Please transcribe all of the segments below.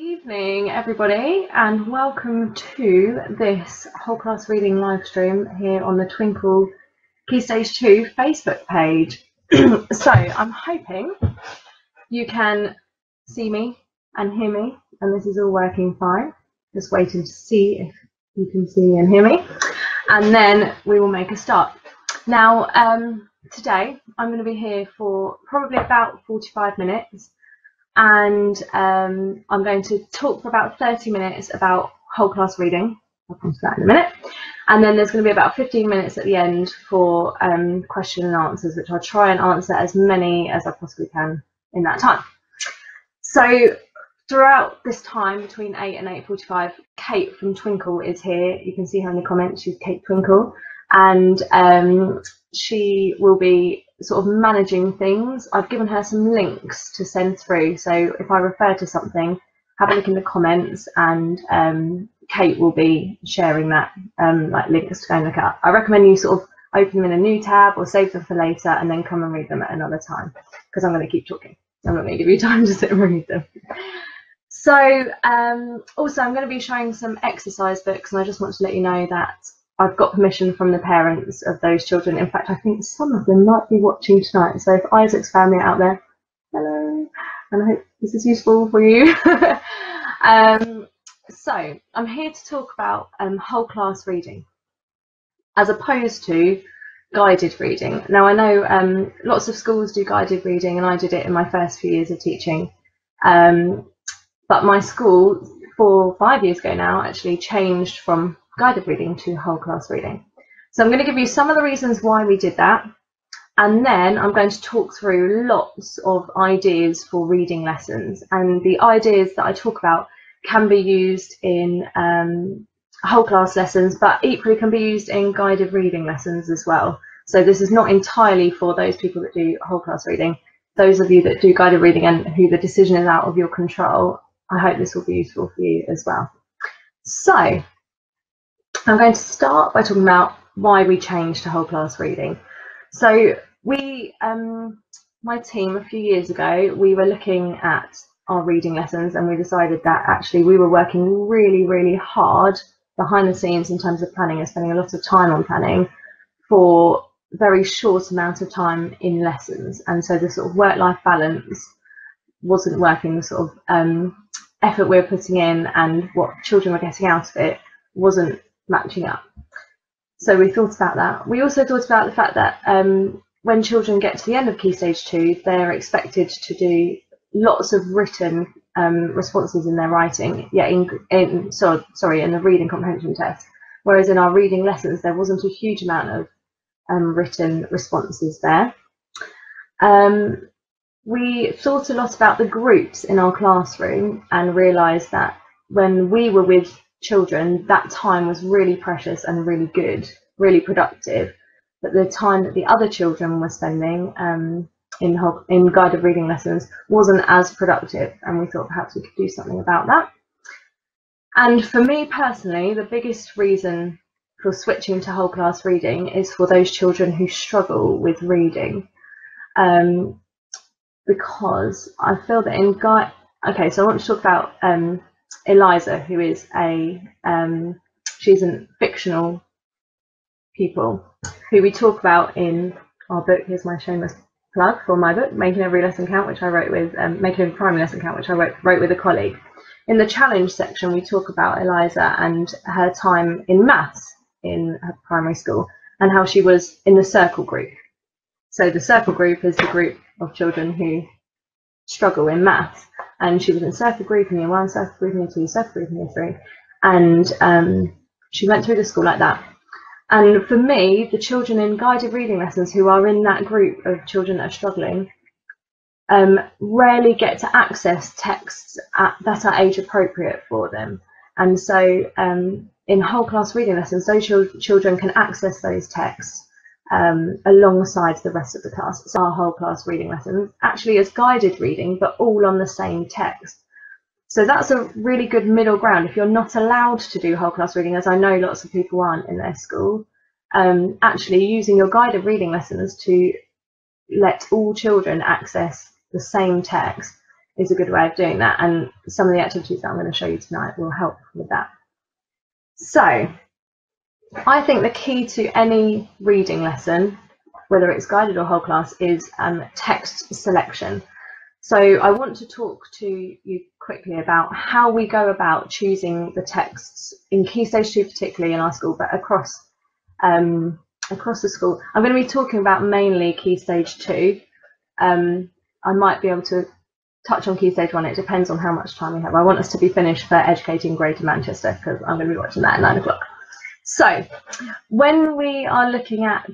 Evening everybody, and welcome to this whole class reading live stream here on the Twinkl Key Stage 2 Facebook page. So I'm hoping you can see me and hear me, and this is all working fine. Just waiting to see if you can see and hear me, and then we will make a start. Now today I'm going to be here for probably about 45 minutes. And I'm going to talk for about 30 minutes about whole class reading. I'll come to that in a minute. And then there's going to be about 15 minutes at the end for question and answers, which I'll try and answer as many as I possibly can in that time. So throughout this time, between 8 and 8:45, Kate from Twinkl is here. You can see her in the comments. She's Kate Twinkl. And she will be sort of managing things. I've given her some links to send through, so if I refer to something, have a look in the comments, and Kate will be sharing that, like links to go and look at. I recommend you sort of open them in a new tab or save them for later and then come and read them at another time, because I'm going to keep talking. I'm not going to give you time to sit and read them. So also I'm going to be showing some exercise books, and I just want to let you know that I've got permission from the parents of those children. In fact, I think some of them might be watching tonight. So if Isaac's family are out there, hello, and I hope this is useful for you. So I'm here to talk about whole class reading, as opposed to guided reading. Now I know lots of schools do guided reading, and I did it in my first few years of teaching. But my school, 4 or 5 years ago now, actually changed from guided reading to whole class reading. So I'm going to give you some of the reasons why we did that, and then I'm going to talk through lots of ideas for reading lessons, and the ideas that I talk about can be used in whole class lessons, but equally can be used in guided reading lessons as well. So this is not entirely for those people that do whole class reading. Those of you that do guided reading and who the decision is out of your control, I hope this will be useful for you as well. So I'm going to start by talking about why we changed to whole class reading. So we, my team, a few years ago, we were looking at our reading lessons, and we decided that actually we were working really, really hard behind the scenes in terms of planning, and spending a lot of time on planning for a very short amount of time in lessons. And so the sort of work-life balance wasn't working. The sort of effort we were putting in and what children were getting out of it wasn't matching up. So we thought about that. We also thought about the fact that when children get to the end of Key Stage 2, they're expected to do lots of written responses in their writing, in the reading comprehension test, whereas in our reading lessons there wasn't a huge amount of written responses there. We thought a lot about the groups in our classroom and realised that when we were with children, that time was really precious and really good, really productive, but the time that the other children were spending in guided reading lessons wasn't as productive, and we thought perhaps we could do something about that. And for me personally, the biggest reason for switching to whole class reading is for those children who struggle with reading, because I feel that okay, so I want to talk about Eliza, who is she's a fictional pupil who we talk about in our book. Here's my shameless plug for my book, Making Every Lesson Count, which I wrote with Making Every Primary Lesson Count, which I wrote with a colleague. In the challenge section, we talk about Eliza and her time in maths in her primary school, and how she was in the circle group. So the circle group is the group of children who struggle in maths, and she was in circle group in year 1, circle group in year 2, circle group in year 3, and she went through the school like that. And for me, the children in guided reading lessons who are in that group of children that are struggling rarely get to access texts that are age appropriate for them. And so in whole class reading lessons, those children can access those texts alongside the rest of the class. So our whole class reading lessons actually is guided reading, but all on the same text. So that's a really good middle ground. If you're not allowed to do whole class reading, as I know lots of people aren't in their school, actually using your guided reading lessons to let all children access the same text is a good way of doing that, and some of the activities that I'm going to show you tonight will help with that. So I think the key to any reading lesson, whether it's guided or whole class, is text selection. So I want to talk to you quickly about how we go about choosing the texts in Key Stage 2 particularly in our school, but across the school. I'm going to be talking about mainly Key Stage 2. I might be able to touch on Key Stage 1, it depends on how much time we have. I want us to be finished for Educating Greater Manchester because I'm going to be watching that at 9 o'clock. So when we are looking at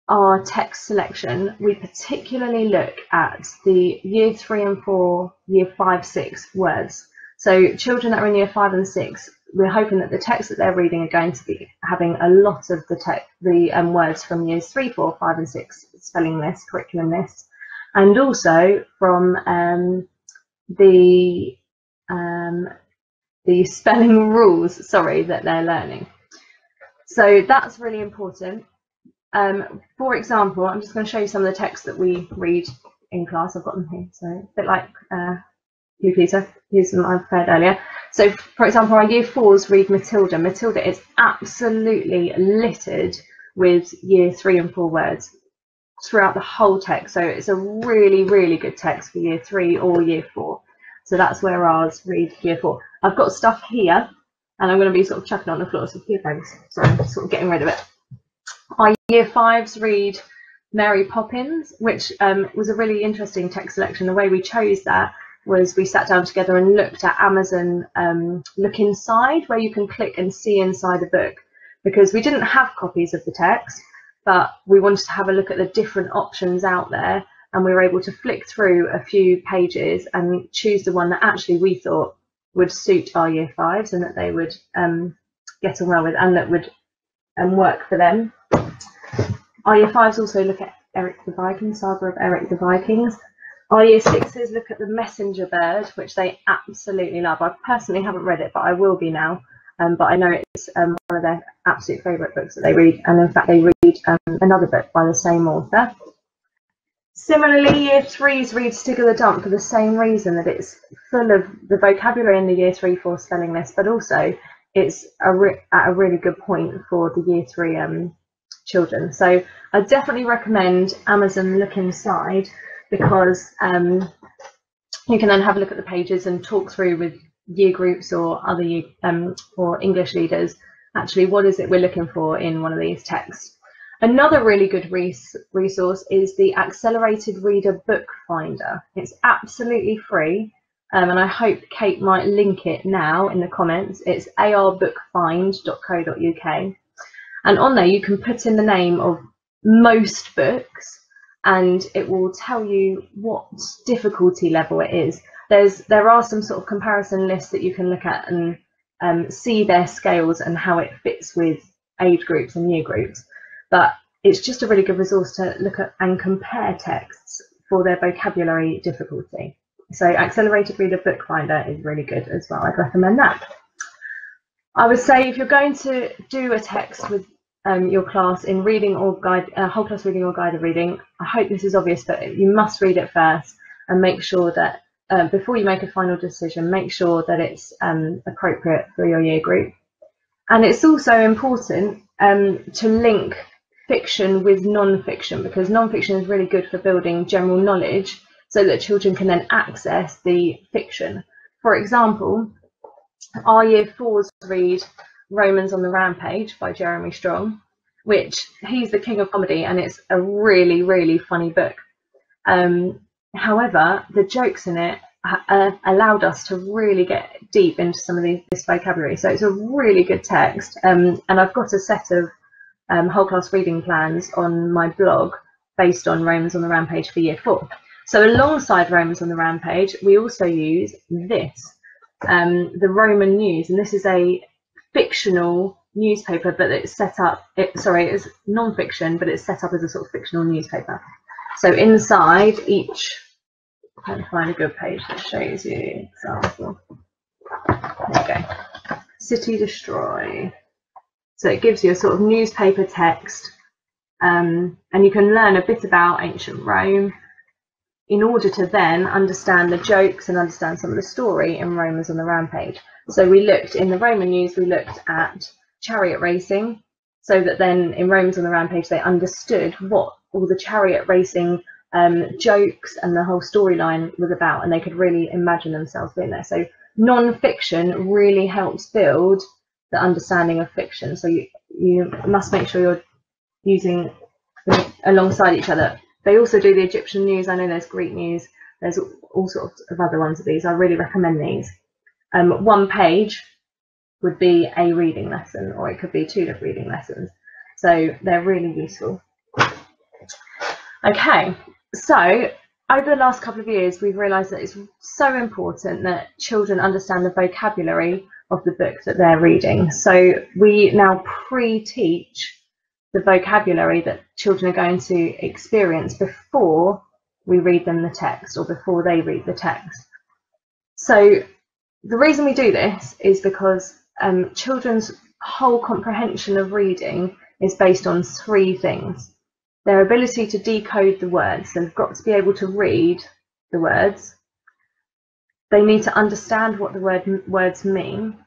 our text selection, we particularly look at the Year 3 and 4, Year 5, 6 words. So children that are in Year 5 and 6, we're hoping that the text that they're reading are going to be having a lot of the words from Years 3, 4, 5 and 6 spelling lists, curriculum lists, and also from the spelling rules, sorry, that they're learning. So that's really important. For example, I'm just going to show you some of the texts that we read in class. I've got them here, so a bit like you, Peter. Here's some I've prepared earlier. So, for example, our Year 4s read Matilda. Matilda is absolutely littered with Year 3 and 4 words throughout the whole text. So it's a really, really good text for Year 3 or Year 4. So that's where ours read Year 4. I've got stuff here, and I'm going to be sort of chucking on the floor. So thanks. So I'm sort of getting rid of it. Our Year 5s read Mary Poppins, which was a really interesting text selection. The way we chose that was we sat down together and looked at Amazon Look Inside, where you can click and see inside a book, because we didn't have copies of the text, but we wanted to have a look at the different options out there, and we were able to flick through a few pages and choose the one that actually we thought would suit our Year 5s and that they would get on well with, and that would work for them. Our Year 5s also look at Eric the Viking, Saga of Eric the Vikings. Our Year 6s look at The Messenger Bird, which they absolutely love. I personally haven't read it, but I will be now. But I know it's one of their absolute favourite books that they read, and in fact they read another book by the same author. Similarly, Year 3s read Stig of the Dump for the same reason, that it's full of the vocabulary in the Year 3, 4 spelling list, but also it's at a really good point for the Year 3 children. So I definitely recommend Amazon Look Inside, because you can then have a look at the pages and talk through with year groups or other or English leaders actually what is it we're looking for in one of these texts. Another really good resource is the Accelerated Reader Book Finder. It's absolutely free, and I hope Kate might link it now in the comments. It's arbookfind.co.uk, and on there you can put in the name of most books and it will tell you what difficulty level it is. There are some sort of comparison lists that you can look at and see their scales and how it fits with age groups and year groups. But it's just a really good resource to look at and compare texts for their vocabulary difficulty. So Accelerated Reader Book Finder is really good as well. I'd recommend that. I would say if you're going to do a text with your class in reading or whole class reading or guided reading, I hope this is obvious, but you must read it first and make sure that before you make a final decision, make sure that it's appropriate for your year group. And it's also important to link fiction with non-fiction, because non-fiction is really good for building general knowledge so that children can then access the fiction. For example, our Year 4s read Romans on the Rampage by Jeremy Strong, which he's the king of comedy, and it's a really, really funny book. However, the jokes in it allowed us to really get deep into some of this vocabulary. So it's a really good text, and I've got a set of whole class reading plans on my blog based on Romans on the Rampage for Year 4. So alongside Romans on the Rampage, we also use this, the Roman News, and this is a fictional newspaper, but it's set up, it's non-fiction, but it's set up as a sort of fictional newspaper. So inside each, I'm trying to find a good page that shows you example. There you go. City Destroy. So it gives you a sort of newspaper text, and you can learn a bit about ancient Rome. in order to then understand the jokes and understand some of the story in Romans on the Rampage. So we looked in the Roman news, we looked at chariot racing, so that then in Romans on the Rampage they understood what all the chariot racing jokes and the whole storyline was about, and they could really imagine themselves being there. So non-fiction really helps build the understanding of fiction. So you must make sure you're using them alongside each other. They also do the Egyptian news. I know there's Greek news. There's all sorts of other ones of these. I really recommend these. One page would be a reading lesson, or it could be 2 reading lessons. So they're really useful. Okay, so over the last couple of years, we've realised that it's so important that children understand the vocabulary of the book that they're reading. So we now pre-teach the vocabulary that children are going to experience before we read them the text, or before they read the text. So the reason we do this is because children's whole comprehension of reading is based on 3 things. Their ability to decode the words. So they've got to be able to read the words. They need to understand what the words mean,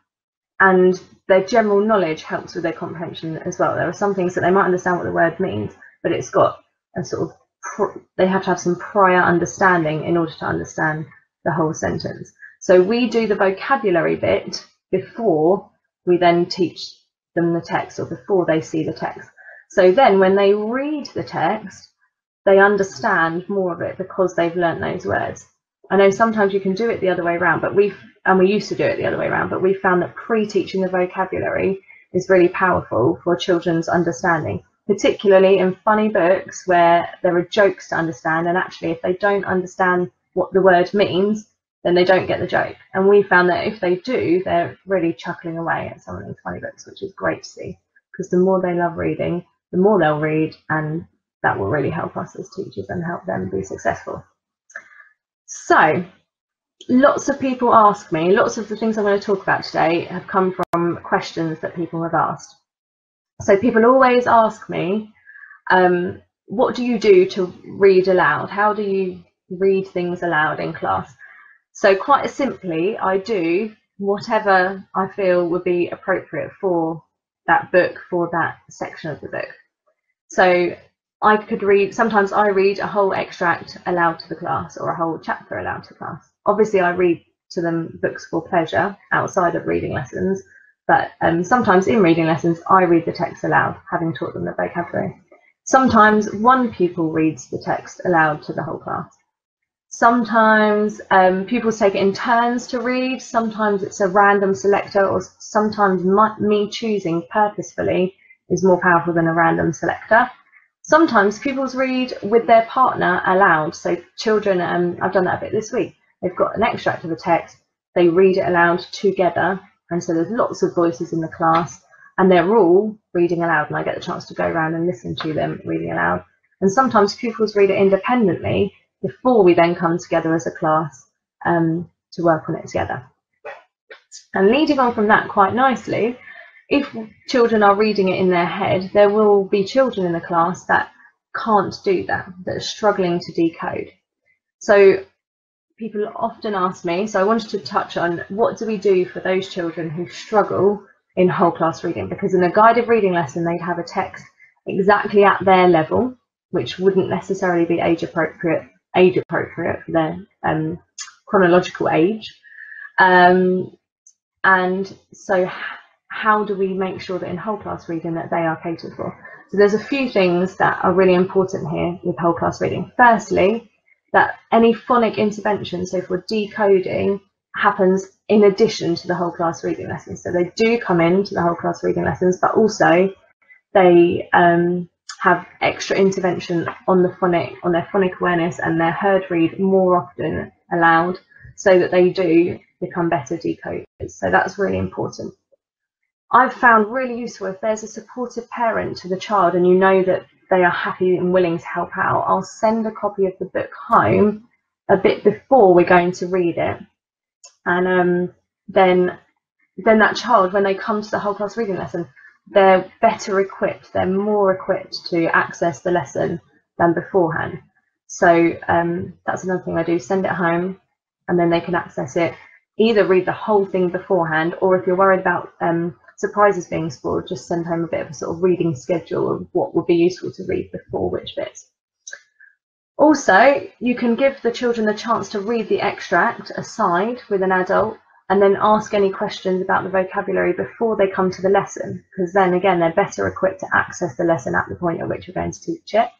and their general knowledge helps with their comprehension as well. There are some things that they might understand what the word means, but it's got a sort of, they have to have some prior understanding in order to understand the whole sentence. So we do the vocabulary bit before we then teach them the text, or before they see the text. So then when they read the text, they understand more of it because they've learnt those words. I know sometimes you can do it the other way around, but we used to do it the other way around, but we found that pre-teaching the vocabulary is really powerful for children's understanding, particularly in funny books where there are jokes to understand, and actually if they don't understand what the word means, then they don't get the joke. And we found that if they do, they're really chuckling away at some of these funny books, which is great to see, because the more they love reading, the more they'll read, and that will really help us as teachers and help them be successful. So lots of people ask me, lots of the things I'm going to talk about today have come from questions that people have asked. So people always ask me, what do you do to read aloud? How do you read things aloud in class? So quite simply, I do whatever I feel would be appropriate for that book, for that section of the book. So I could read, sometimes I read a whole extract aloud to the class, or a whole chapter aloud to the class. Obviously I read to them books for pleasure outside of reading lessons, but sometimes in reading lessons I read the text aloud, having taught them the vocabulary. Sometimes one pupil reads the text aloud to the whole class. Sometimes pupils take it in turns to read, sometimes it's a random selector, or sometimes me choosing purposefully is more powerful than a random selector. Sometimes pupils read with their partner aloud. So children, I've done that a bit this week, they've got an extract of a text, they read it aloud together, and so there's lots of voices in the class, and they're all reading aloud, and I get the chance to go around and listen to them reading aloud. And sometimes pupils read it independently before we then come together as a class to work on it together. And leading on from that quite nicely, if children are reading it in their head, there will be children in the class that can't do that, that are struggling to decode. So people often ask me, so I wanted to touch on what do we do for those children who struggle in whole class reading, because in a guided reading lesson they'd have a text exactly at their level, which wouldn't necessarily be age appropriate for their chronological age. And so how do we make sure that in whole class reading that they are catered for? So there's a few things that are really important here with whole class reading. Firstly, that any phonic intervention, so for decoding, happens in addition to the whole class reading lessons. So they do come into the whole class reading lessons, but also they have extra intervention on their phonic awareness and their heard read more often aloud, so that they do become better decoders. So that's really important. I've found really useful if there's a supportive parent to the child and you know that they are happy and willing to help out, I'll send a copy of the book home a bit before we're going to read it. And then that child, when they come to the whole class reading lesson, they're better equipped, they're more equipped to access the lesson than beforehand. So that's another thing I do, send it home, and then they can access it. Either read the whole thing beforehand, or if you're worried about surprises being spoiled, just send home a bit of a sort of reading schedule of what would be useful to read before which bits. Also, you can give the children the chance to read the extract aside with an adult, and then ask any questions about the vocabulary before they come to the lesson, because then again they're better equipped to access the lesson at the point at which you're going to teach it.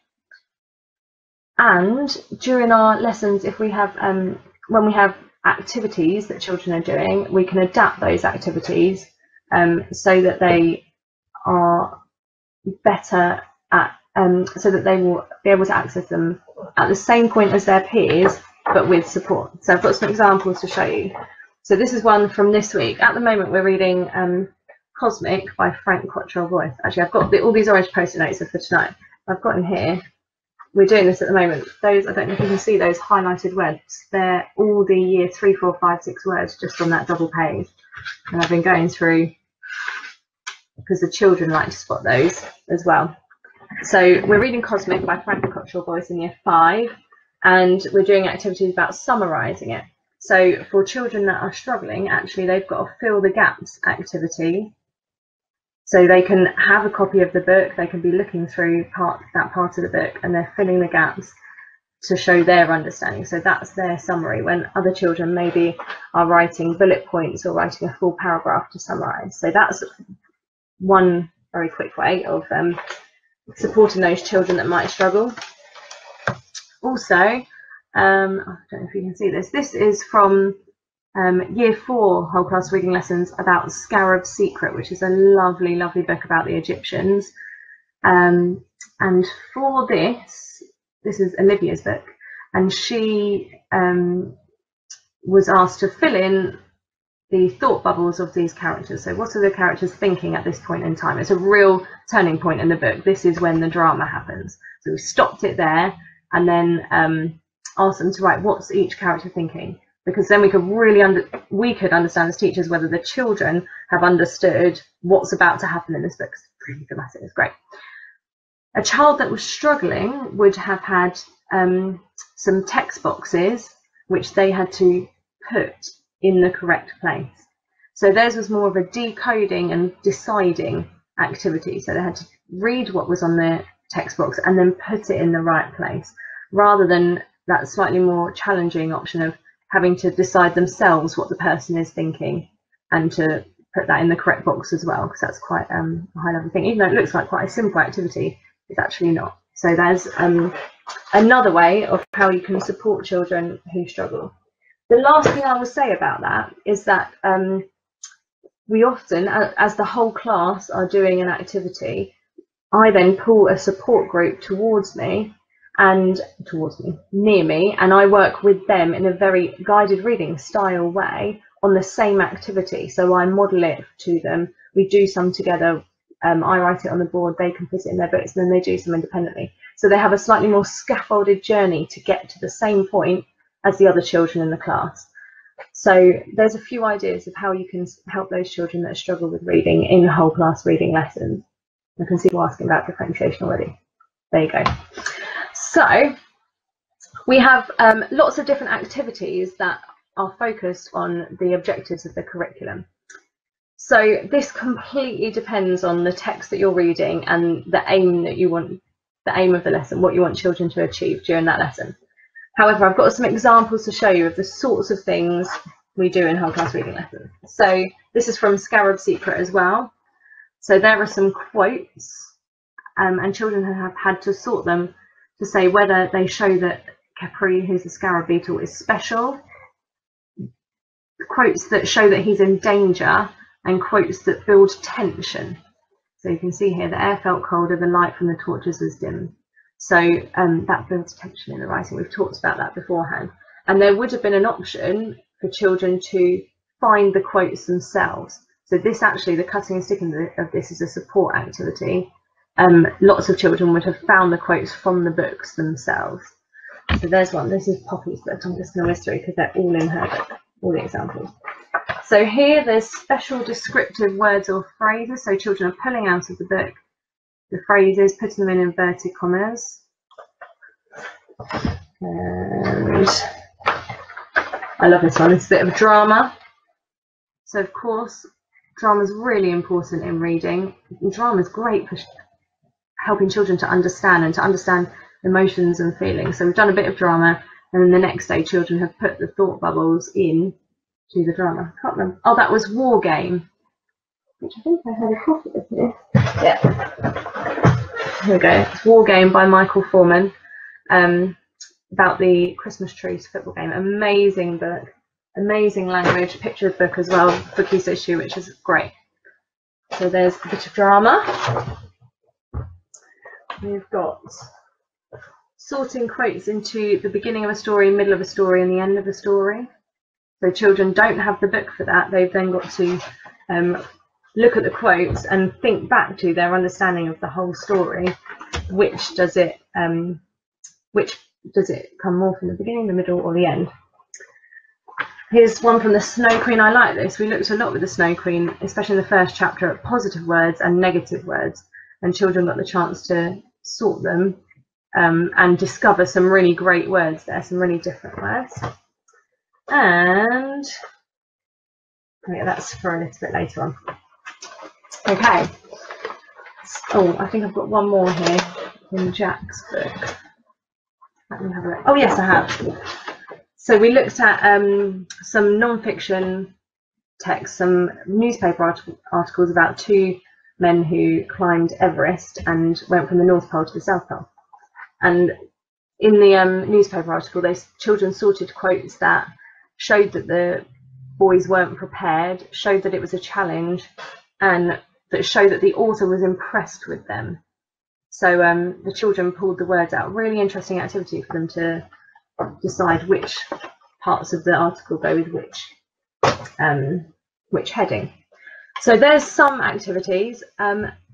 And during our lessons, if we have when we have activities that children are doing, we can adapt those activities so that they are better at so that they will be able to access them at the same point as their peers, but with support. So I've got some examples to show you. So this is one from this week. At the moment we're reading Cosmic by Frank Cottrell-Boyce. Actually, I've got all these orange post-it notes are for tonight. I've got in here, we're doing this at the moment. Those, I don't know if you can see those highlighted words. They're all the year 3, 4, 5, 6 words just on that double page. And I've been going through, because the children like to spot those as well. So we're reading Cosmic by Frank Cottrell-Boyce in year 5, and we're doing activities about summarising it. So for children that are struggling, actually they've got a fill the gaps activity. So they can have a copy of the book, they can be looking through that part of the book, and they're filling the gaps to show their understanding. So that's their summary, when other children maybe are writing bullet points or writing a full paragraph to summarise. So that's one very quick way of supporting those children that might struggle. Also, I don't know if you can see this. This is from year 4 whole class reading lessons about Scarab's Secret, which is a lovely, lovely book about the Egyptians. And for this is Olivia's book, and she was asked to fill in the thought bubbles of these characters. So what are the characters thinking at this point in time? It's a real turning point in the book. This is when the drama happens. So we stopped it there, and then asked them to write what's each character thinking, because then we could really understand as teachers whether the children have understood what's about to happen in this book. It's really dramatic, it's great. A child that was struggling would have had some text boxes which they had to put in the correct place. So theirs was more of a decoding and deciding activity. So they had to read what was on the text box and then put it in the right place, rather than that slightly more challenging option of having to decide themselves what the person is thinking and to put that in the correct box as well, because that's quite a high level thing. Even though it looks like quite a simple activity, it's actually not. So there's another way of how you can support children who struggle. The last thing I will say about that is that we often, as the whole class are doing an activity, I then pull a support group near me, and I work with them in a very guided reading style way on the same activity. So I model it to them, we do some together, I write it on the board, they can put it in their books, and then they do some independently. So they have a slightly more scaffolded journey to get to the same point as the other children in the class. So there's a few ideas of how you can help those children that struggle with reading in whole class reading lessons. I can see you asking about differentiation already. There you go. So we have lots of different activities that are focused on the objectives of the curriculum. So this completely depends on the text that you're reading and the aim that you want, the aim of the lesson, what you want children to achieve during that lesson. However, I've got some examples to show you of the sorts of things we do in whole class reading lessons. So this is from Scarab's Secret as well. So there are some quotes, and children have had to sort them to say whether they show that Capri, who's the scarab beetle, is special, quotes that show that he's in danger, and quotes that build tension. So you can see here, the air felt colder, the light from the torches was dim. So that builds tension in the writing. We've talked about that beforehand. And there would have been an option for children to find the quotes themselves. So this actually, the cutting and sticking of this is a support activity. Lots of children would have found the quotes from the books themselves. So there's one. This is Poppy's book. I'm just going to whiz through because they're all in her book, all the examples. So here there's special descriptive words or phrases. So children are pulling out of the book the phrases, putting them in inverted commas. And I love this one. It's a bit of drama. So of course, drama is really important in reading. Drama is great for helping children to understand emotions and feelings. So we've done a bit of drama, and then the next day children have put the thought bubbles in to the drama. I can't remember. Oh, that was War Game, which I think I had a copy of this. Yeah. Here we go. It's War Game by Michael Foreman, about the Christmas trees football game. Amazing book, amazing language, picture of the book as well, Bookie's issue, which is great. So there's a bit of drama. We've got sorting quotes into the beginning of a story, middle of a story, and the end of a story. So children don't have the book for that. They've then got to look at the quotes and think back to their understanding of the whole story. Which does it come more from the beginning, the middle, or the end? Here's one from the Snow Queen. I like this. We looked a lot with the Snow Queen, especially in the first chapter, at positive words and negative words, and children got the chance to sort them and discover some really great words there, some really different words. And yeah, that's for a little bit later on. Okay. Oh, I think I've got one more here in Jack's book. Let me have a look. Oh yes, I have. So we looked at some non-fiction text, some newspaper articles about two men who climbed Everest and went from the North Pole to the South Pole. And in the newspaper article, those children sorted quotes that showed that the boys weren't prepared, showed that it was a challenge, and that showed that the author was impressed with them. So the children pulled the words out. Really interesting activity for them to decide which parts of the article go with which heading. So there's some activities.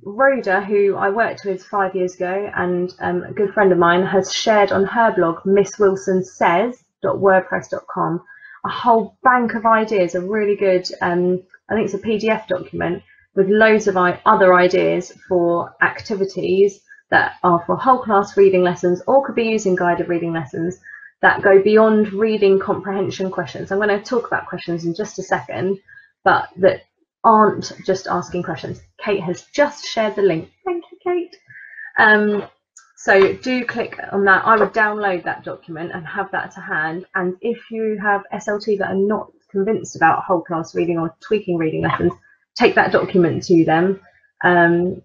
Rhoda, who I worked with 5 years ago, and a good friend of mine, has shared on her blog, misswilsonsays.wordpress.com, a whole bank of ideas, a really good, I think it's a PDF document with loads of other ideas for activities that are for whole class reading lessons or could be used in guided reading lessons that go beyond reading comprehension questions. I'm going to talk about questions in just a second, but that aren't just asking questions. Kate has just shared the link. Thank you, Kate. So do click on that. I would download that document and have that to hand. And if you have SLT that are not convinced about whole class reading or tweaking reading lessons, take that document to them and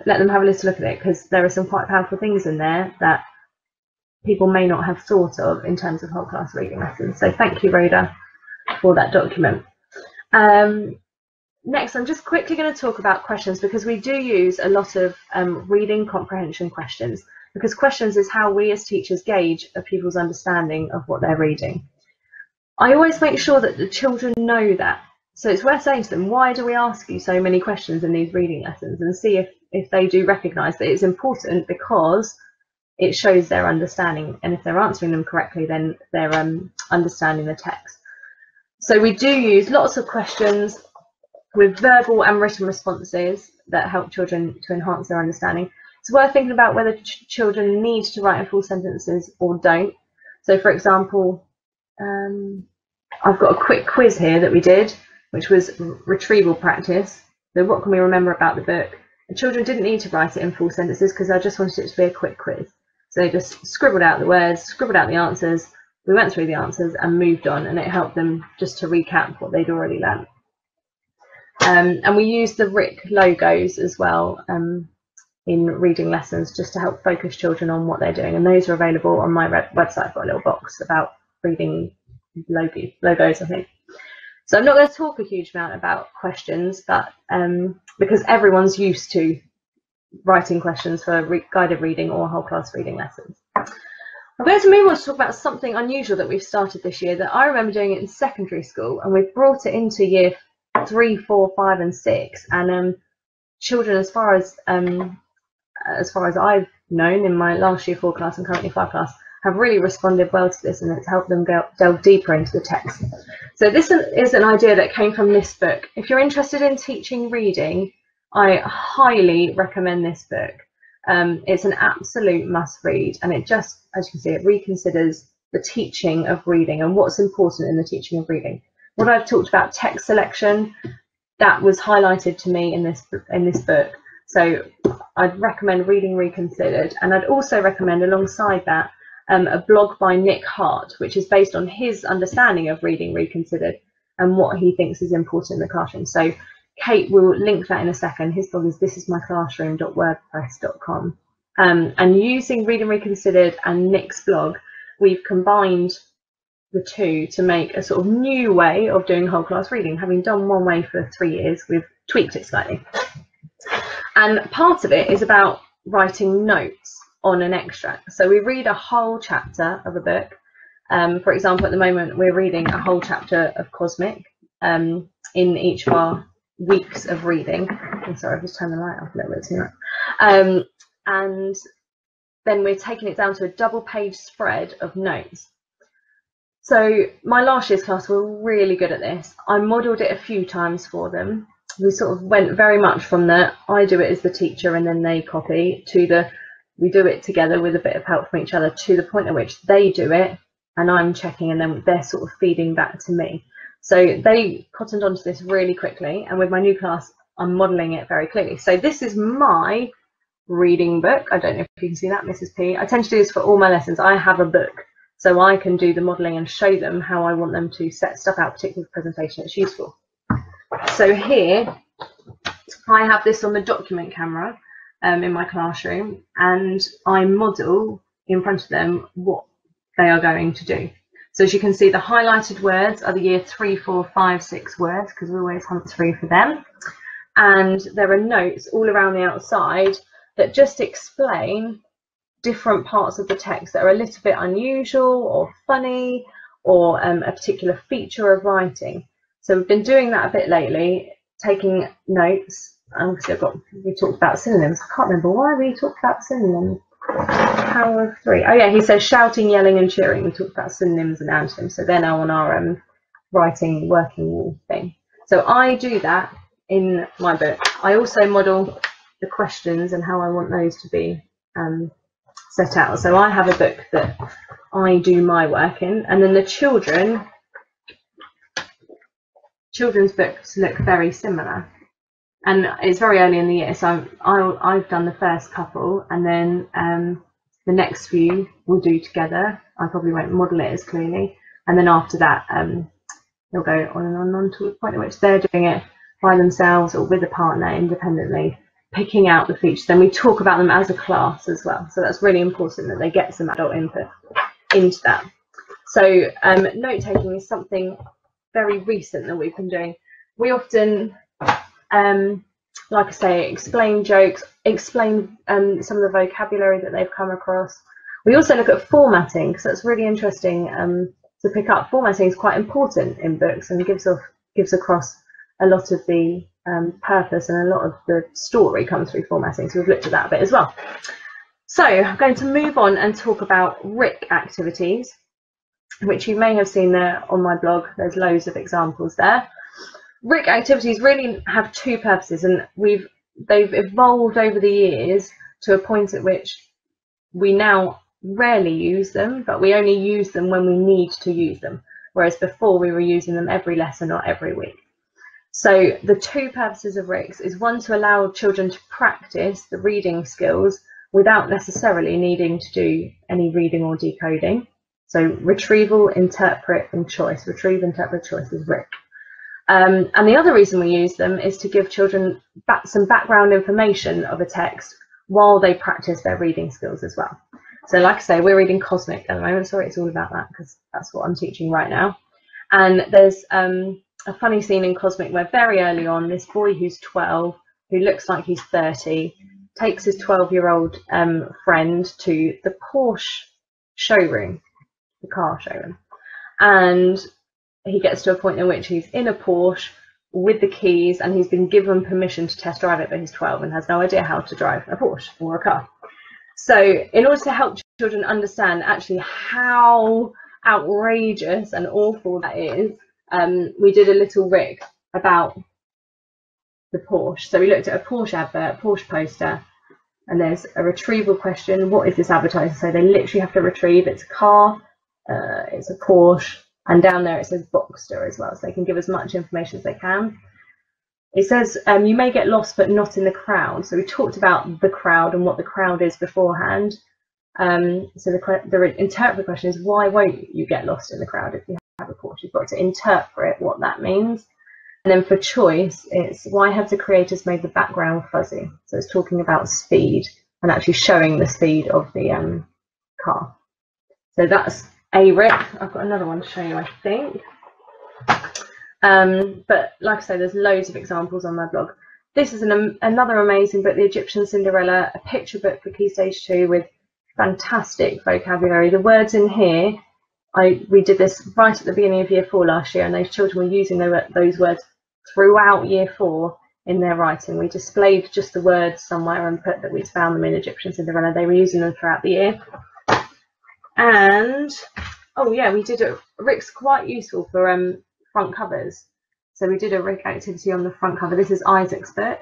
let them have a little look at it, because there are some quite powerful things in there that people may not have thought of in terms of whole class reading lessons. So thank you, Rhoda, for that document. Next, I'm just quickly going to talk about questions, because we do use a lot of reading comprehension questions, because questions is how we as teachers gauge a pupil's understanding of what they're reading. I always make sure that the children know that. So it's worth saying to them, why do we ask you so many questions in these reading lessons, and see if they do recognise that it's important, because it shows their understanding, and if they're answering them correctly, then they're understanding the text. So we do use lots of questions with verbal and written responses that help children to enhance their understanding. It's worth thinking about whether children need to write in full sentences or don't. So for example, I've got a quick quiz here that we did, which was retrieval practice. So what can we remember about the book? The children didn't need to write it in full sentences because I just wanted it to be a quick quiz. So they just scribbled out the words, scribbled out the answers, we went through the answers and moved on, and it helped them just to recap what they'd already learned. And we use the RIC logos as well in reading lessons, just to help focus children on what they're doing. And those are available on my website. I've got a little box about reading logos, I think. So I'm not going to talk a huge amount about questions, but because everyone's used to writing questions for guided reading or whole class reading lessons. I'm going to move on to talk about something unusual that we've started this year that I remember doing it in secondary school, and we've brought it into year 3, 4, 5 and 6, and children, as far as I've known in my last year 4 class and currently 5 class, have really responded well to this, and it's helped them delve deeper into the text. So this is an idea that came from this book. If you're interested in teaching reading, I highly recommend this book. It's an absolute must read, and it just, as you can see, it reconsiders the teaching of reading and what's important in the teaching of reading. What I've talked about, text selection, that was highlighted to me in this book. So I'd recommend Reading Reconsidered, and I'd also recommend alongside that a blog by Nick Hart, which is based on his understanding of Reading Reconsidered and what he thinks is important in the classroom. So Kate will link that in a second. His blog is thisismyclassroom.wordpress.com. And using Reading Reconsidered and Nick's blog, we've combined the two to make a sort of new way of doing whole class reading. Having done one way for 3 years, we've tweaked it slightly. And part of it is about writing notes on an extract. So we read a whole chapter of a book. For example, at the moment, we're reading a whole chapter of Cosmic in each of our weeks of reading. I'm sorry, I've just turned the light off a little bit too much. And then we're taking it down to a double-page spread of notes. So my last year's class were really good at this. I modelled it a few times for them. We sort of went very much from the I do it as the teacher and then they copy to the we do it together with a bit of help from each other, to the point at which they do it and I'm checking and then they're sort of feeding back to me. So they cottoned onto this really quickly, and with my new class I'm modelling it very clearly. So this is my reading book. I don't know if you can see that, Mrs. P. I tend to do this for all my lessons. I have a book, so I can do the modelling and show them how I want them to set stuff out, particularly for presentation. It's useful. So here I have this on the document camera in my classroom, and I model in front of them what they are going to do. So as you can see, the highlighted words are the year 3, 4, 5, 6 words, because we always hunt through for them. And there are notes all around the outside that just explain different parts of the text that are a little bit unusual or funny, or a particular feature of writing. So we've been doing that a bit lately, taking notes. Obviously, we talked about synonyms. I can't remember why we talked about synonyms. Power of 3. Oh yeah, he says shouting, yelling, and cheering. We talked about synonyms and antonyms. So they're now on our writing working wall thing. So I do that in my book. I also model the questions and how I want those to be set out. So I have a book that I do my work in, and then the children's books look very similar. And it's very early in the year, so I've done the first couple, and then the next few we'll do together. I probably won't model it as clearly, and then after that they'll go on and on to the point at which they're doing it by themselves or with a partner independently, picking out the features. Then we talk about them as a class as well, so that's really important that they get some adult input into that. So note taking is something very recent that we've been doing. We often like I say, explain jokes, explain some of the vocabulary that they've come across. We also look at formatting, because that's really interesting to pick up. Formatting is quite important in books and gives across a lot of the purpose, and a lot of the story comes through formatting. So we've looked at that a bit as well. So I'm going to move on and talk about RIC activities, which you may have seen there on my blog. There's loads of examples there. RIC activities really have two purposes, and they've evolved over the years to a point at which we now rarely use them, but we only use them when we need to use them, whereas before we were using them every lesson or every week. So the two purposes of RICs is one, to allow children to practice the reading skills without necessarily needing to do any reading or decoding. So retrieval, interpret, and choice. Retrieve, interpret, choice is RIC. And the other reason we use them is to give children some background information of a text while they practice their reading skills as well. So like I say, we're reading Cosmic at the moment. Sorry, it's all about that because that's what I'm teaching right now. And there's a funny scene in Cosmic where very early on, this boy who's 12, who looks like he's 30, takes his 12-year-old friend to the Porsche showroom, the car showroom. And he gets to a point in which he's in a Porsche with the keys, and he's been given permission to test drive it, but he's 12 and has no idea how to drive a Porsche or a car. So in order to help children understand actually how outrageous and awful that is, we did a little RIC about the Porsche. So we looked at a Porsche advert, Porsche poster, and there's a retrieval question. What is this advertising? So they literally have to retrieve. It's a car, it's a Porsche, and down there it says Boxster as well, so they can give as much information as they can. It says you may get lost but not in the crowd. So we talked about the crowd and what the crowd is beforehand. So the interpret question is, why won't you get lost in the crowd if you have a Porsche? You've got to interpret what that means. And then for choice, it's why have the creators made the background fuzzy? So it's talking about speed and actually showing the speed of the car. So that's a RIC. I've got another one to show you, I think. But like I say, there's loads of examples on my blog. This is another amazing book, The Egyptian Cinderella, a picture book for Key Stage 2 with fantastic vocabulary. The words in here, we did this right at the beginning of Year 4 last year, and those children were using those words throughout Year 4 in their writing. We displayed just the words somewhere and put that we'd found them in Egyptian Cinderella. They were using them throughout the year. And, oh yeah, we did RIC's quite useful for front covers. So we did a RIC activity on the front cover. This is Isaac's book.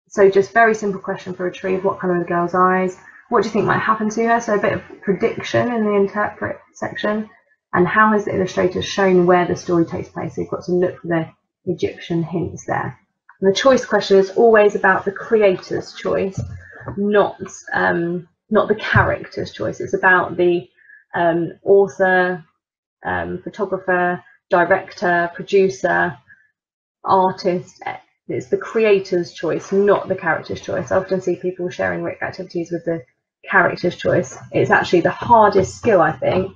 So just very simple question for retrieve. What colour are the girl's eyes? What do you think might happen to her? So a bit of prediction in the interpret section. And how has the illustrator shown where the story takes place? So you've got to look for the Egyptian hints there. And the choice question is always about the creator's choice, not the character's choice. It's about the author, photographer, director, producer, artist. It's the creator's choice, not the character's choice. I often see people sharing RIC activities with the character's choice. It's actually the hardest skill, I think,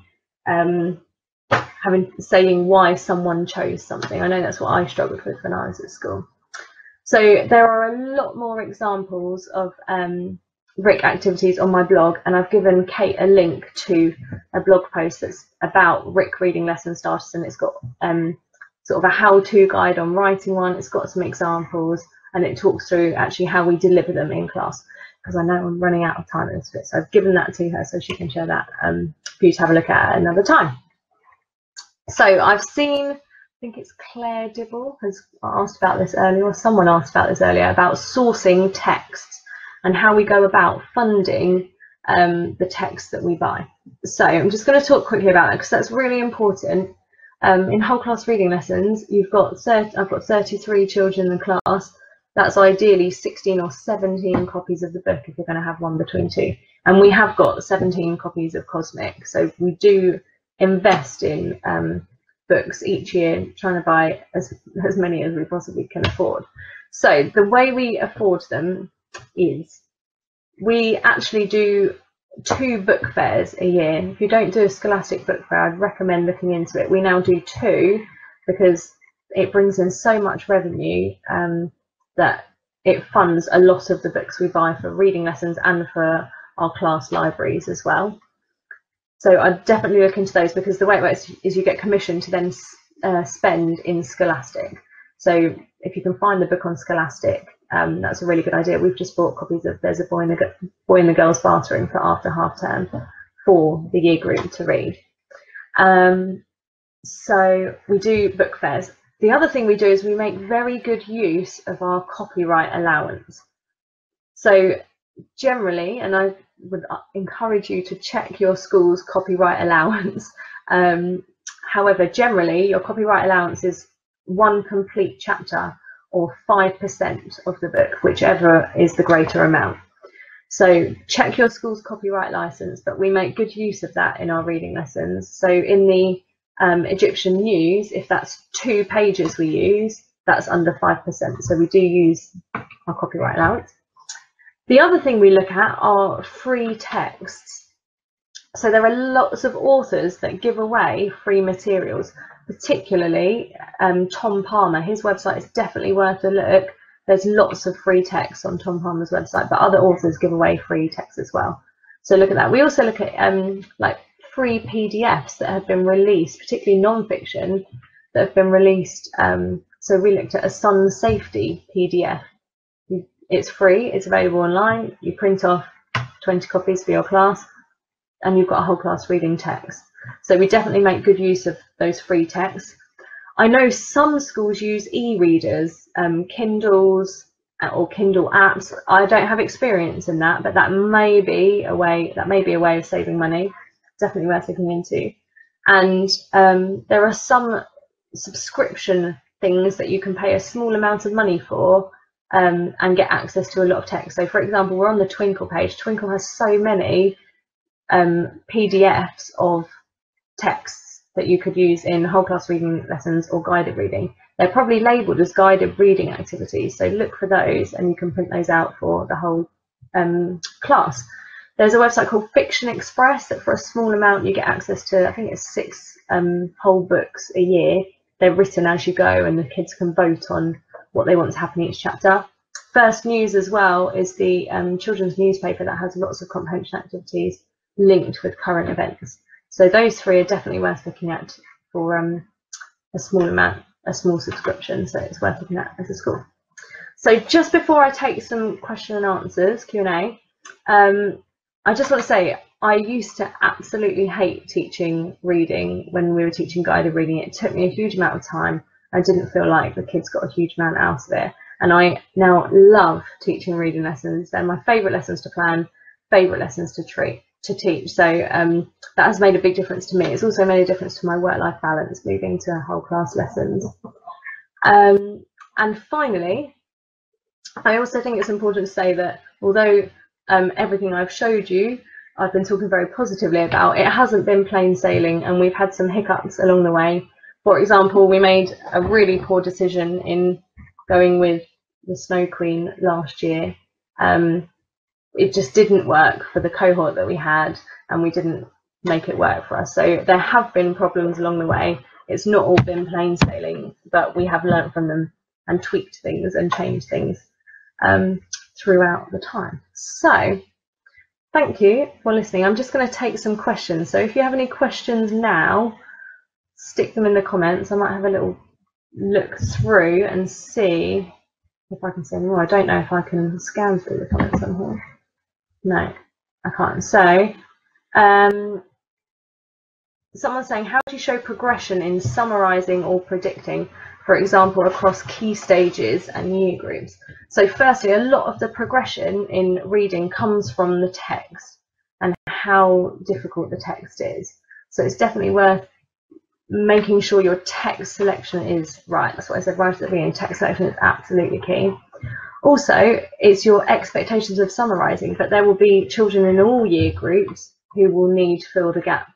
saying why someone chose something. I know that's what I struggled with when I was at school. So there are a lot more examples of RIC activities on my blog, and I've given Kate a link to a blog post that's about RIC reading lesson starters, and it's got sort of a how-to guide on writing one. It's got some examples, and it talks through actually how we deliver them in class, because I know I'm running out of time in this bit. So I've given that to her so she can share that for you to have a look at another time. So I've seen, I think it's Claire Dibble has asked about this earlier, or someone asked about this earlier, about sourcing texts and how we go about funding the texts that we buy. So I'm just going to talk quickly about that, because that's really important. In whole class reading lessons, I've got 33 children in the class. That's ideally 16 or 17 copies of the book if you're going to have one between two. And we have got 17 copies of Cosmic. So we do invest in books each year, trying to buy as many as we possibly can afford. So the way we afford them is we actually do 2 book fairs a year. If you don't do a Scholastic book fair, I'd recommend looking into it. We now do 2 because it brings in so much revenue that it funds a lot of the books we buy for reading lessons and for our class libraries as well. So I'd definitely look into those, because the way it works is you get commission to then spend in Scholastic. So if you can find the book on Scholastic, that's a really good idea. We've just bought copies of There's a Boy in the Girls' Bathroom for after half term for the year group to read. So we do book fairs. The other thing we do is we make very good use of our copyright allowance. So generally, and I would encourage you to check your school's copyright allowance. However, generally your copyright allowance is 1 complete chapter or 5% of the book, whichever is the greater amount. So check your school's copyright license, but we make good use of that in our reading lessons. So in the Egyptian news, if that's 2 pages we use, that's under 5%. So we do use our copyright allowance. The other thing we look at are free texts. So there are lots of authors that give away free materials, particularly Tom Palmer. His website is definitely worth a look. There's lots of free texts on Tom Palmer's website, but other authors give away free texts as well. So look at that. We also look at like free PDFs that have been released, particularly non-fiction, that have been released. So we looked at a sun safety PDF. It's free, it's available online. You print off 20 copies for your class, and you've got a whole class reading text. So we definitely make good use of those free texts. I know some schools use e-readers, Kindles, or Kindle apps. I don't have experience in that, but that may be a way of saving money. Definitely worth looking into. And there are some subscription things that you can pay a small amount of money for and get access to a lot of text. So for example, we're on the Twinkl page. Twinkl has so many PDFs of texts that you could use in whole class reading lessons or guided reading. They're probably labelled as guided reading activities, so look for those and you can print those out for the whole class. There's a website called Fiction Express that for a small amount you get access to, I think it's 6 whole books a year. They're written as you go and the kids can vote on what they want to happen in each chapter. First News as well is the children's newspaper that has lots of comprehension activities linked with current events. So those 3 are definitely worth looking at for a small subscription, so it's worth looking at as a school. So just before I take some question and answers, Q&A, I just want to say I used to absolutely hate teaching reading when we were teaching guided reading. It took me a huge amount of time. I didn't feel like the kids got a huge amount out of it. And I now love teaching reading lessons. They're my favourite lessons to plan, favourite lessons to teach. So that has made a big difference to me. It's also made a difference to my work-life balance, moving to whole class lessons. And finally, I also think it's important to say that although everything I've showed you, I've been talking very positively about, it hasn't been plain sailing and we've had some hiccups along the way. For example, we made a really poor decision in going with the Snow Queen last year. It just didn't work for the cohort that we had and we didn't make it work for us. So there have been problems along the way. It's not all been plain sailing, but we have learnt from them and tweaked things and changed things throughout the time. So thank you for listening. I'm just going to take some questions. So if you have any questions now, stick them in the comments. I might have a little look through and see if I can see any more. I don't know if I can scan through the comments on here. No, I can't. So someone's saying, how do you show progression in summarising or predicting, for example, across key stages and year groups? So firstly, a lot of the progression in reading comes from the text and how difficult the text is. So it's definitely worth making sure your text selection is right. That's what I said right at the beginning. Text selection is absolutely key. Also, it's your expectations of summarising, but there will be children in all year groups who will need fill the gap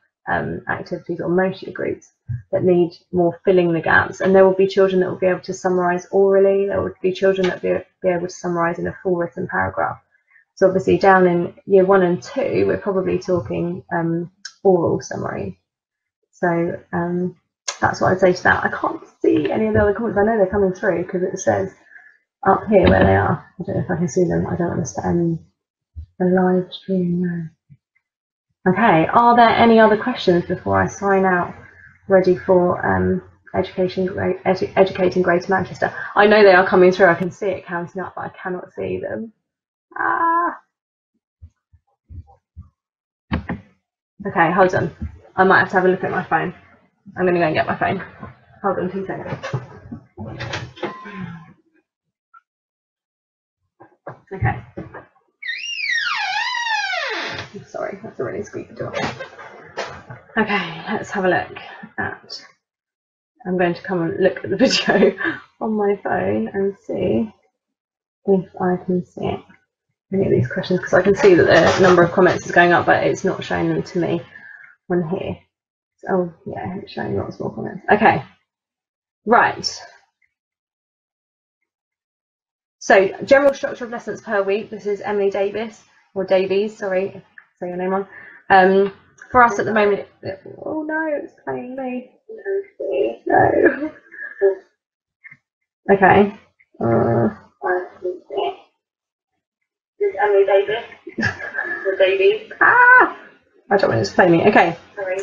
activities, or most year groups that need more filling the gaps, and there will be children that will be able to summarise orally. There will be children that will be able to summarise in a full written paragraph. So obviously down in year 1 and 2 we're probably talking oral summary. So that's what I'd say to that. I can't see any of the other comments. I know they're coming through because it says up here where they are. I don't know if I can see them. I don't understand the live stream now. Okay, are there any other questions before I sign out, ready for Educating Greater Manchester? I know they are coming through. I can see it counting up, but I cannot see them. Okay, hold on. I might have to have a look at my phone. I'm going to go and get my phone. Hold on 2 seconds. Okay. Sorry, that's a really squeaky door. Okay, let's have a look at. I'm going to come and look at the video on my phone and see if I can see any of these questions, because I can see that the number of comments is going up, but it's not showing them to me on here. Oh yeah, it's showing lots more comments. Okay, right. So general structure of lessons per week. This is Emily Davis, or Davies, sorry, say your name on. For us at the moment, oh no, it's playing me. No. Okay. This is Emily Davis, or Davies. I don't want it to play me. Okay. Sorry.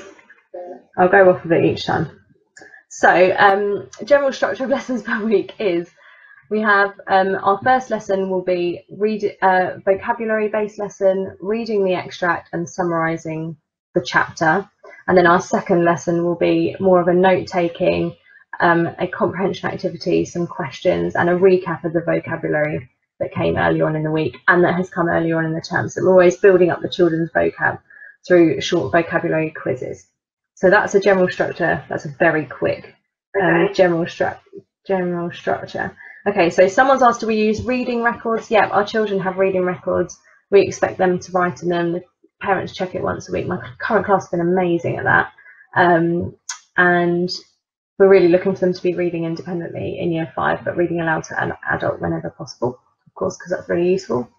I'll go off of it each time. So general structure of lessons per week is, we have our first lesson will be vocabulary based lesson, reading the extract and summarising the chapter, and then our second lesson will be more of a note taking, a comprehension activity, some questions and a recap of the vocabulary that came earlier on in the week and that has come earlier on in the term. So we're always building up the children's vocab through short vocabulary quizzes. So that's a general structure. That's a very quick general structure. Okay, so someone's asked, do we use reading records? Yeah, our children have reading records. We expect them to write in them. The parents check it once a week. My current class has been amazing at that. And we're really looking for them to be reading independently in year 5, but reading aloud to an adult whenever possible, of course, because that's really useful.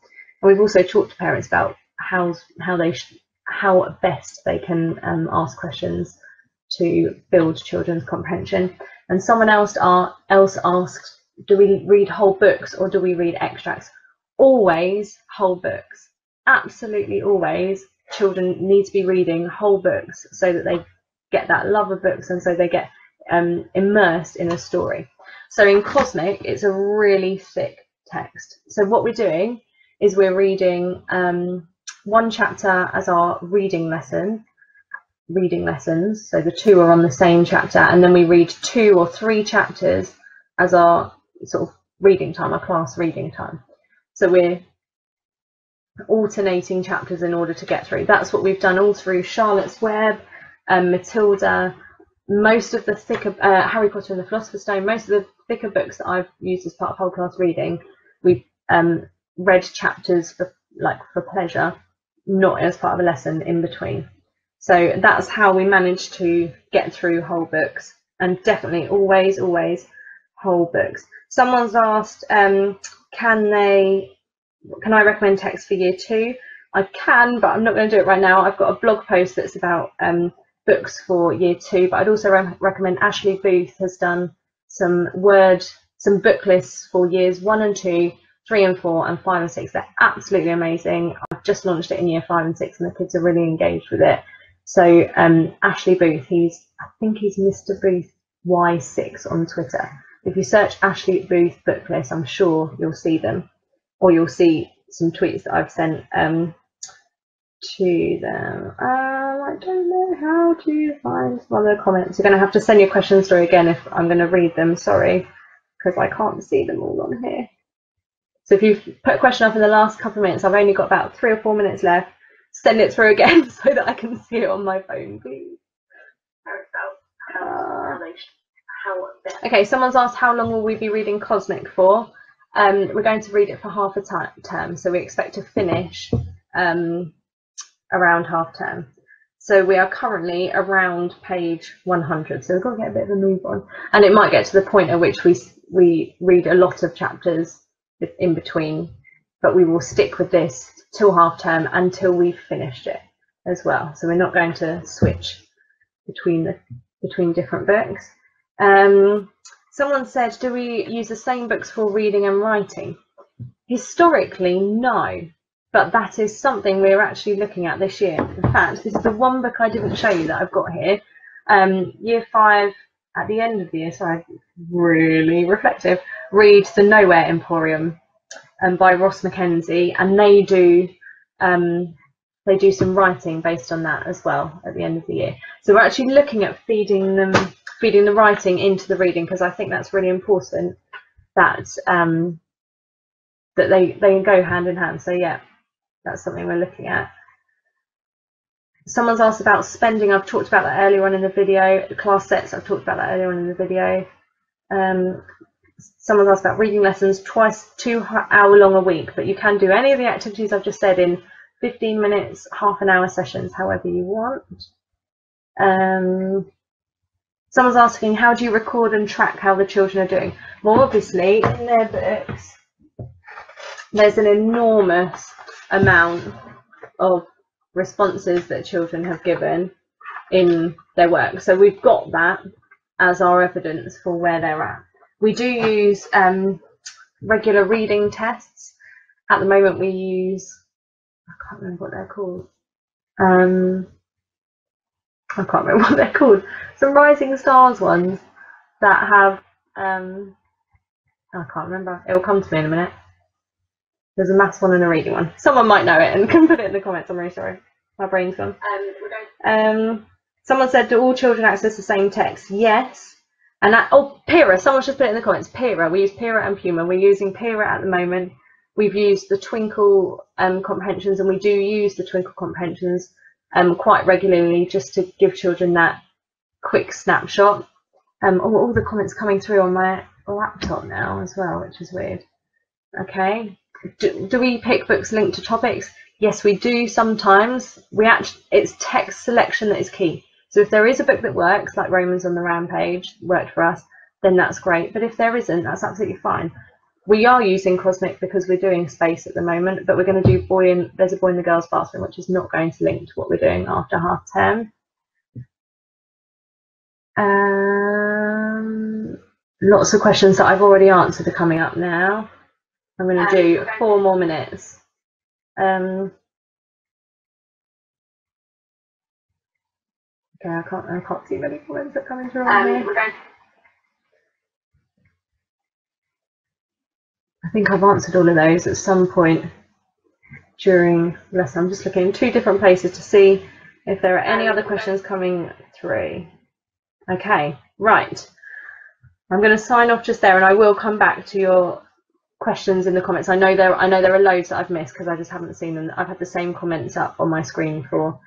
And we've also talked to parents about how best they can ask questions to build children's comprehension. And someone else asked, do we read whole books or do we read extracts? Always whole books. Absolutely always. Children need to be reading whole books so that they get that love of books and so they get immersed in a story. So in Cosmic, it's a really thick text. So what we're doing is we're reading one chapter as our reading lessons. So the 2 are on the same chapter, and then we read 2 or 3 chapters as our sort of reading time, our class reading time. So we're alternating chapters in order to get through. That's what we've done all through Charlotte's Web, Matilda, most of the thicker Harry Potter and the Philosopher's Stone, most of the thicker books that I've used as part of whole class reading, we've read chapters for pleasure, not as part of a lesson in between. So that's how we manage to get through whole books, and definitely always whole books. Someone's asked, can I recommend text for year 2? I can, but I'm not going to do it right now. I've got a blog post that's about books for year 2, but I'd also recommend Ashley Booth has done some book lists for years 1 and 2, 3 and 4, and 5 and 6. They're absolutely amazing. I've just launched it in year 5 and 6, and the kids are really engaged with it. So Ashley Booth, I think he's Mr. Booth Y6 on Twitter. If you search Ashley Booth book list, I'm sure you'll see them, or you'll see some tweets that I've sent to them. I don't know how to find some other comments. You're going to have to send your questions through again if I'm going to read them. Sorry, because I can't see them all on here. So if you've put a question up in the last couple of minutes, I've only got about 3 or 4 minutes left. Send it through again so that I can see it on my phone, please. Okay, someone's asked, how long will we be reading Cosmic for? We're going to read it for half a term, so we expect to finish around half term. So we are currently around page 100, so we've got to get a bit of a move on. And it might get to the point at which we read a lot of chapters in between, but we will stick with this till half term until we've finished it as well. So we're not going to switch between different books. Someone said, do we use the same books for reading and writing? Historically, no, but that is something we're actually looking at this year. In fact, this is the one book I didn't show you that I've got here. Year 5, at the end of the year, sorry, really reflective, read The Nowhere Emporium by Ross Mackenzie, and they do some writing based on that as well at the end of the year. So we're actually looking at feeding the writing into the reading, because I think that's really important that that they go hand in hand. So yeah, that's something we're looking at. Someone's asked about spending. I've talked about that earlier on in the video. Class sets, I've talked about that earlier on in the video. Someone's asked about reading lessons, twice 2 hour long a week, but you can do any of the activities I've just said in 15 minutes, half an hour sessions, however you want. Someone's asking, how do you record and track how the children are doing? Well, obviously, in their books, there's an enormous amount of responses that children have given in their work. So we've got that as our evidence for where they're at. We do use regular reading tests. At the moment we use, I can't remember what they're called. I can't remember what they're called. Some Rising Stars ones that have, I can't remember. It will come to me in a minute. There's a maths one and a reading one. Someone might know it and can put it in the comments. I'm really sorry. My brain's gone. Someone said, do all children access the same text? Yes. And that, oh, Pira. Someone should put it in the comments. Pira. We use Pira and Puma. We're using Pira at the moment. we've used the Twinkl comprehensions, and we do use the Twinkl comprehensions quite regularly just to give children that quick snapshot. All the comments coming through on my laptop now as well, which is weird. Okay, do we pick books linked to topics? Yes, we do sometimes. It's text selection that is key. So if there is a book that works, like Romans on the Rampage worked for us, then that's great. But if there isn't, that's absolutely fine. We are using Cosmic because we're doing space at the moment, but we're going to do There's a Boy in the Girls' Bathroom, which is not going to link to what we're doing after half term. Lots of questions that I've already answered are coming up now. I'm going to do 4 more minutes. Okay, I can't see many comments that are coming through on me. I think I've answered all of those at some point during the lesson. I'm just looking in 2 different places to see if there are any other questions coming through. Okay, right. I'm going to sign off just there, and I will come back to your questions in the comments. I know there are loads that I've missed because I just haven't seen them. I've had the same comments up on my screen for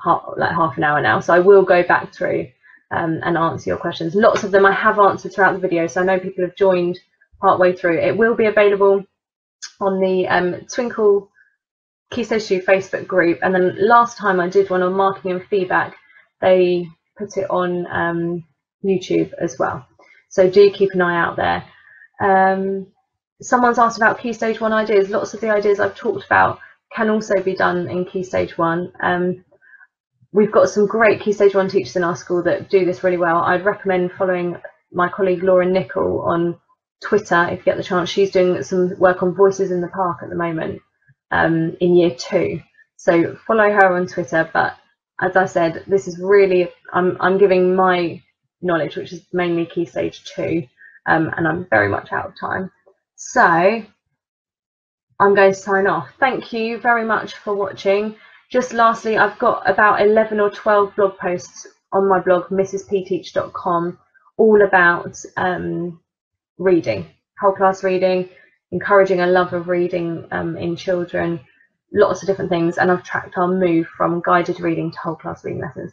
half an hour now, so I will go back through and answer your questions. Lots of them I have answered throughout the video, so I know people have joined partway through. It will be available on the Twinkl Key Stage 2 Facebook group, and then last time I did one on marking and feedback, they put it on YouTube as well, so do keep an eye out there. Someone's asked about Key Stage 1 ideas. Lots of the ideas I've talked about can also be done in Key Stage 1. We've got some great Key Stage 1 teachers in our school that do this really well. I'd recommend following my colleague Laura Nicol on Twitter if you get the chance. She's doing some work on Voices in the Park at the moment in Year 2. So follow her on Twitter. But as I said, this is really, I'm giving my knowledge, which is mainly Key Stage 2, and I'm very much out of time. So I'm going to sign off. Thank you very much for watching. Just lastly, I've got about 11 or 12 blog posts on my blog, mrspteach.com, all about reading, whole class reading, encouraging a love of reading in children, lots of different things. And I've tracked our move from guided reading to whole class reading lessons.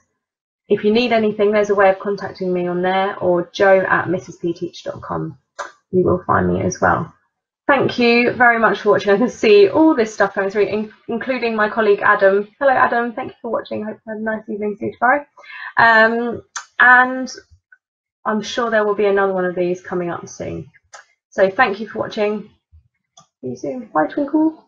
If you need anything, there's a way of contacting me on there, or jo@mrspteach.com. You will find me as well. Thank you very much for watching. I can see all this stuff coming through, including my colleague Adam. Hello Adam, thank you for watching. Hope you had a nice evening. See you tomorrow. And I'm sure there will be another one of these coming up soon. So thank you for watching. See you soon. Bye Twinkl.